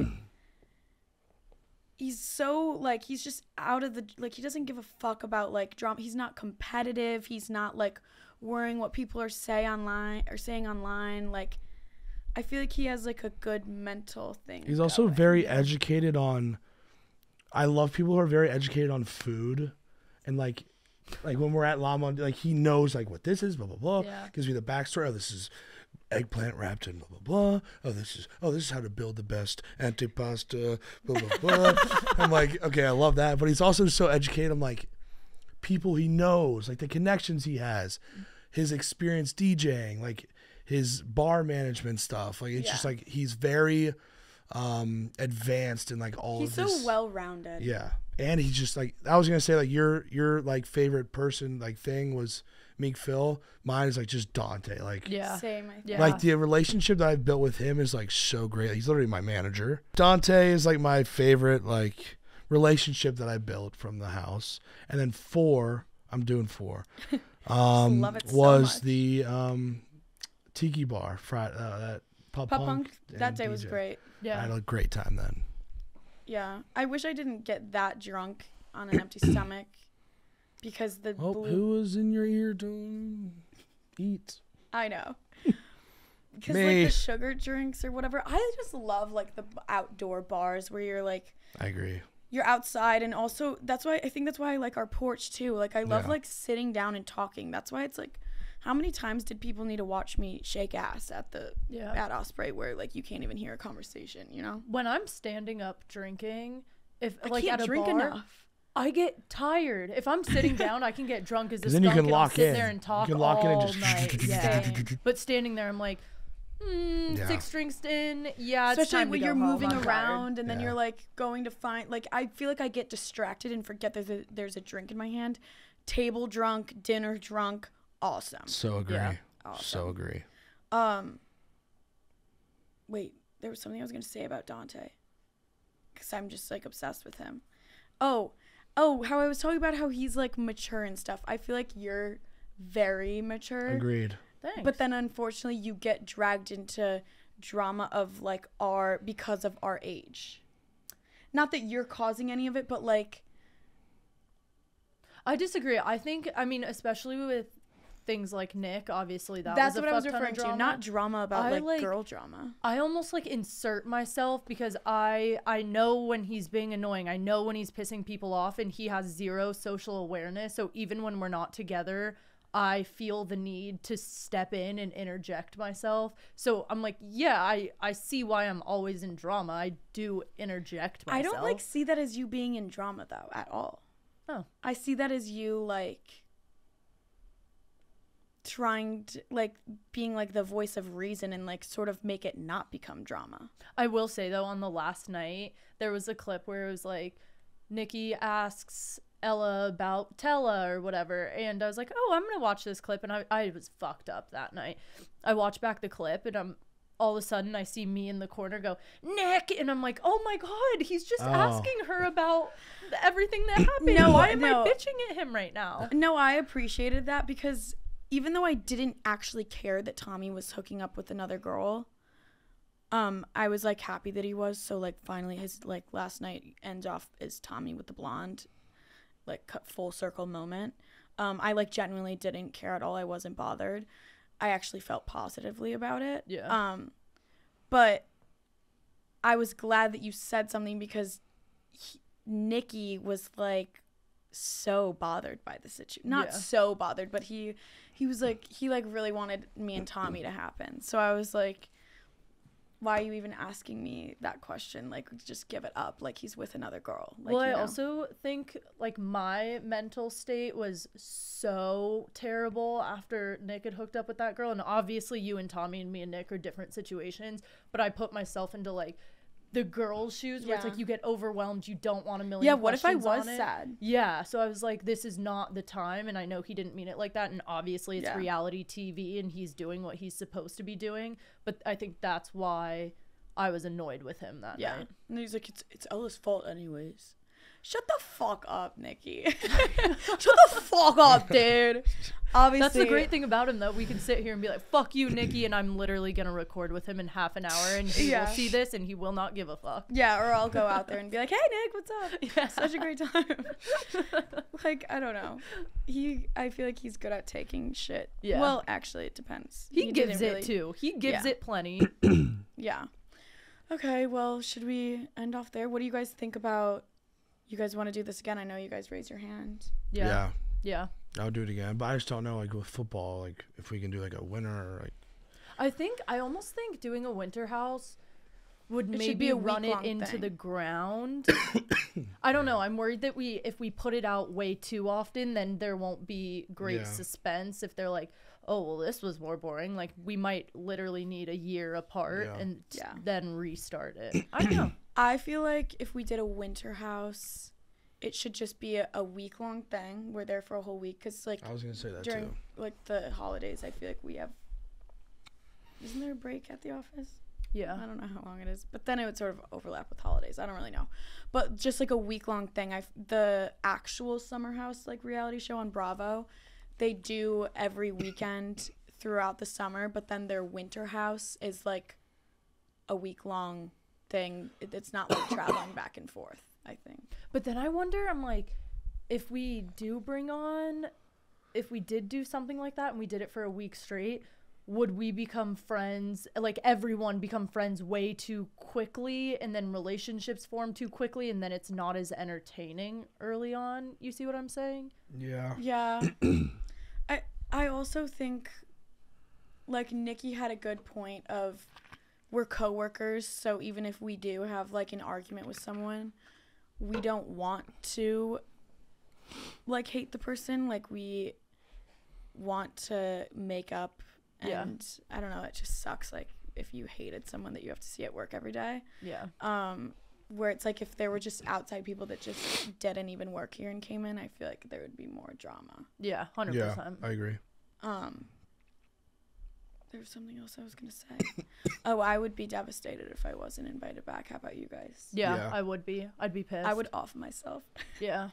Speaker 2: so like, he's just out of the, like, he doesn't give a fuck about like drama. He's not competitive. He's not like worrying what people are saying online. Like, I feel like he has like a good mental thing.
Speaker 1: He's also
Speaker 2: going.
Speaker 1: very educated on. I love people who are very educated on food, and like when we're at Llama, like he knows like what this is, blah blah blah.
Speaker 3: Yeah.
Speaker 1: Gives me the backstory. Oh, this is eggplant wrapped in blah blah blah. Oh, this is how to build the best antipasta. Blah blah blah. I'm like, okay, I love that, but he's also so educated. I'm like, people he knows, like the connections he has, his experience DJing, like his bar management stuff. Like it's just like he's very advanced in like all
Speaker 2: He's
Speaker 1: of this.
Speaker 2: so well-rounded.
Speaker 1: Yeah. And he's just like, I was gonna say like your like favorite person like thing was Meek Phil. Mine is like just Dante. Like
Speaker 3: Yeah.
Speaker 2: Same. I think.
Speaker 3: Yeah.
Speaker 1: like the relationship that I've built with him is like so great. He's literally my manager. Dante is like my favorite like relationship that I built from the house. And then 4, I'm doing 4.
Speaker 2: love it so
Speaker 1: was
Speaker 2: much.
Speaker 1: the Tiki Bar Friday that Pop
Speaker 2: Pop
Speaker 1: Punk.
Speaker 2: Punk, that
Speaker 1: and
Speaker 2: day was
Speaker 1: DJ.
Speaker 2: great.
Speaker 1: I
Speaker 3: Yeah.
Speaker 1: had a great time then.
Speaker 2: Yeah. I wish I didn't get that drunk on an empty stomach, because the
Speaker 1: Oh, who was in your ear to eat?
Speaker 2: I know. Because
Speaker 1: Me.
Speaker 2: like the sugar drinks or whatever, I just love like the outdoor bars where you're like,
Speaker 1: I agree.
Speaker 2: you're outside, and also that's why I like our porch too. Like I love
Speaker 1: Yeah.
Speaker 2: like sitting down and talking. That's why it's like, how many times did people need to watch me shake ass at Osprey where like you can't even hear a conversation, you know?
Speaker 3: When I'm standing up drinking, if
Speaker 2: I
Speaker 3: like
Speaker 2: can't
Speaker 3: at a
Speaker 2: drink
Speaker 3: bar,
Speaker 2: enough.
Speaker 3: I get tired. If I'm sitting down, I can get drunk as a
Speaker 1: Then you
Speaker 3: skunk
Speaker 1: can
Speaker 3: and I'll
Speaker 1: lock
Speaker 3: sit
Speaker 1: in.
Speaker 3: there and talk
Speaker 1: You can lock in and
Speaker 3: all
Speaker 1: just
Speaker 3: night. Yeah.
Speaker 2: Same.
Speaker 3: But standing there, I'm like,
Speaker 1: Yeah.
Speaker 3: 6 drinks in. Yeah, it's
Speaker 2: Especially
Speaker 3: time to
Speaker 2: when
Speaker 3: go
Speaker 2: you're
Speaker 3: home.
Speaker 2: moving
Speaker 3: I'm tired.
Speaker 2: around and then
Speaker 1: Yeah.
Speaker 2: you're like going to find, like, I feel like I get distracted and forget there's a drink in my hand. Table drunk, dinner drunk, awesome.
Speaker 1: So agree.
Speaker 3: Yeah.
Speaker 2: Awesome.
Speaker 1: So agree.
Speaker 2: Wait, there was something I was going to say about Dante, because I'm just like obsessed with him. Oh, how I was talking about how he's like mature and stuff. I feel like you're very mature.
Speaker 1: Agreed.
Speaker 3: Thanks.
Speaker 2: But then unfortunately you get dragged into drama of like because of our age. Not that you're causing any of it, but like,
Speaker 3: I disagree. I mean, especially with things like Nick, obviously
Speaker 2: that's
Speaker 3: was a
Speaker 2: what I was
Speaker 3: fuck ton of
Speaker 2: referring to.
Speaker 3: drama.
Speaker 2: Not drama about
Speaker 3: I,
Speaker 2: girl drama.
Speaker 3: I almost like insert myself because I know when he's being annoying. I know when he's pissing people off, and he has zero social awareness. So even when we're not together, I feel the need to step in and interject myself. So I'm like, yeah, I see why I'm always in drama. I do interject myself.
Speaker 2: I don't like see that as you being in drama though at all.
Speaker 3: Oh.
Speaker 2: I see that as you like trying to like being like the voice of reason and like sort of make it not become drama.
Speaker 3: I will say though, on the last night, there was a clip where it was like, Nikki asks Ella about Tella or whatever, and I was like, oh, I'm gonna watch this clip, and I was fucked up that night. I watched back the clip, and all of a sudden I see me in the corner go, Nick, and I'm like, oh my god, he's just asking her about everything that happened. Why am I bitching at him right now?
Speaker 2: No, I appreciated that, because even though I didn't actually care that Tommy was hooking up with another girl, I was like happy that he was. So like finally his like last night ends off as Tommy with the blonde, like full circle moment. I like genuinely didn't care at all. I wasn't bothered. I actually felt positively about it.
Speaker 3: Yeah.
Speaker 2: But I was glad that you said something, because Nicky was like so bothered by the situation. Not so bothered, but he was like, he like really wanted me and Tommy to happen. So I was like, why are you even asking me that question? Like, just give it up. Like, he's with another girl. Like,
Speaker 3: Well, I also think like my mental state was so terrible after Nick had hooked up with that girl. And obviously you and Tommy and me and Nick are different situations, but I put myself into like the girls' shoes where it's
Speaker 2: Yeah.
Speaker 3: like you get overwhelmed, you don't want a million
Speaker 2: Yeah, what if I
Speaker 3: questions
Speaker 2: was
Speaker 3: on it.
Speaker 2: sad?
Speaker 3: Yeah, so I was like, this is not the time, and I know he didn't mean it like that, and obviously it's
Speaker 2: Yeah.
Speaker 3: reality TV and he's doing what he's supposed to be doing, but I think that's why I was annoyed with him that
Speaker 2: Yeah.
Speaker 3: night.
Speaker 2: And he's like, it's Ella's fault anyways. Shut the fuck up, Nikki. Shut the fuck up, dude. Obviously.
Speaker 3: That's the great thing about him, though. We can sit here and be like, fuck you, Nikki, and I'm literally going to record with him in half an hour, and he
Speaker 2: Yeah.
Speaker 3: will see this, and he will not give a fuck.
Speaker 2: Yeah, or I'll go out there and be like, hey, Nick, what's up?
Speaker 3: Yeah.
Speaker 2: Such a great time. Like, I don't know. I feel like he's good at taking shit.
Speaker 3: Yeah.
Speaker 2: Well, actually, it depends.
Speaker 3: He gives
Speaker 2: didn't
Speaker 3: it, too. He gives
Speaker 2: Yeah.
Speaker 3: it plenty.
Speaker 2: Yeah. Okay, well, should we end off there? What do you guys think about... You guys want to do this again? I know you guys raise your hand.
Speaker 3: Yeah. Yeah.
Speaker 1: I'll do it again, but I just don't know, like with football, like if we can do like a winner or like.
Speaker 3: I almost think doing a winter house would
Speaker 2: It should
Speaker 3: maybe
Speaker 2: be a
Speaker 3: run it
Speaker 2: week-long
Speaker 3: into
Speaker 2: thing.
Speaker 3: the ground. I don't know. I'm worried that if we put it out way too often, then there won't be great
Speaker 1: Yeah.
Speaker 3: suspense. If they're like, oh, well, this was more boring. Like, we might literally need a year apart
Speaker 1: Yeah.
Speaker 3: and
Speaker 2: Yeah.
Speaker 3: then restart it. I don't know.
Speaker 2: I feel like if we did a winter house, it should just be a week-long thing. We're there for a whole week. Because, like,
Speaker 1: I was gonna say that
Speaker 2: during,
Speaker 1: too.
Speaker 2: like, the holidays, I feel like we have... Isn't there a break at the office?
Speaker 3: Yeah.
Speaker 2: I don't know how long it is, but then it would sort of overlap with holidays. I don't really know, but just like a week-long thing. The actual summer house like reality show on Bravo, they do every weekend throughout the summer, but then their winter house is like a week-long thing. It's not like traveling back and forth, I think.
Speaker 3: But then I wonder, I'm like, if we did do something like that and we did it for a week straight, would we become friends, like everyone become friends way too quickly, and then relationships form too quickly, and then it's not as entertaining early on? You see what I'm saying?
Speaker 1: Yeah.
Speaker 2: Yeah. I also think like Nikki had a good point of we're coworkers, so even if we do have like an argument with someone, we don't want to like hate the person. Like we want to make up. And I don't know, it just sucks like if you hated someone that you have to see at work every day.
Speaker 3: Yeah.
Speaker 2: Where it's like if there were just outside people that just didn't even work here and came in, I feel like there would be more drama.
Speaker 3: Yeah, 100%.
Speaker 1: Yeah, I agree.
Speaker 2: There's something else I was gonna say. Oh, I would be devastated if I wasn't invited back. How about you guys?
Speaker 3: Yeah, I would be. I'd be pissed.
Speaker 2: I would off myself.
Speaker 3: Yeah.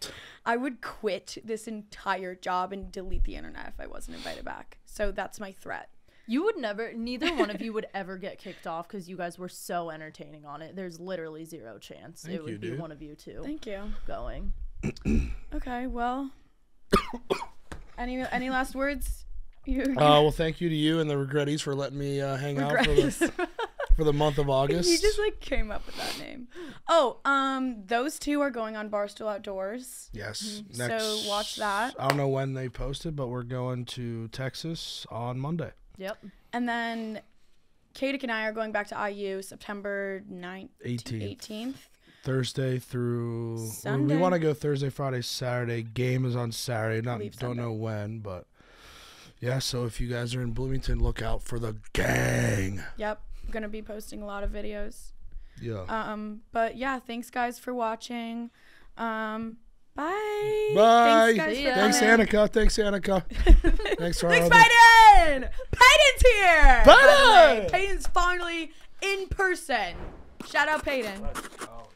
Speaker 2: I would quit this entire job and delete the internet if I wasn't invited back. So that's my threat.
Speaker 3: You would never, neither one of you would ever get kicked off because you guys were so entertaining on it. There's literally zero chance
Speaker 1: Thank
Speaker 3: it would
Speaker 1: you,
Speaker 3: be
Speaker 1: dude.
Speaker 3: one of you two
Speaker 2: Thank you.
Speaker 3: going.
Speaker 2: Okay, well. Any last words?
Speaker 1: Well, thank you to you and the Regretties for letting me hang out for the month of August.
Speaker 2: You just like came up with that name. Oh, those two are going on Barstool Outdoors.
Speaker 1: Yes.
Speaker 2: So watch that.
Speaker 1: I don't know when they posted, but we're going to Texas on Monday.
Speaker 3: Yep.
Speaker 2: And then Katic and I are going back to IU September 9th 18th.
Speaker 1: Thursday through
Speaker 2: Sunday.
Speaker 1: We want to go Thursday, Friday, Saturday. Game is on Saturday.
Speaker 2: Leave
Speaker 1: Don't
Speaker 2: Sunday.
Speaker 1: know when, but yeah, so if you guys are in Bloomington, look out for the gang.
Speaker 2: Yep. Gonna be posting a lot of videos.
Speaker 1: Yeah.
Speaker 2: But yeah, thanks guys for watching. Bye.
Speaker 1: Bye.
Speaker 2: Thanks guys
Speaker 3: See
Speaker 2: for
Speaker 3: ya.
Speaker 1: Thanks,
Speaker 2: coming.
Speaker 1: Annika. Thanks, Annika. Thanks for
Speaker 2: Thanks,
Speaker 1: our
Speaker 2: Peyton! Peyton's here! by the way.
Speaker 1: Peyton!
Speaker 2: Peyton's finally in person. Shout out Peyton.
Speaker 1: Let's go.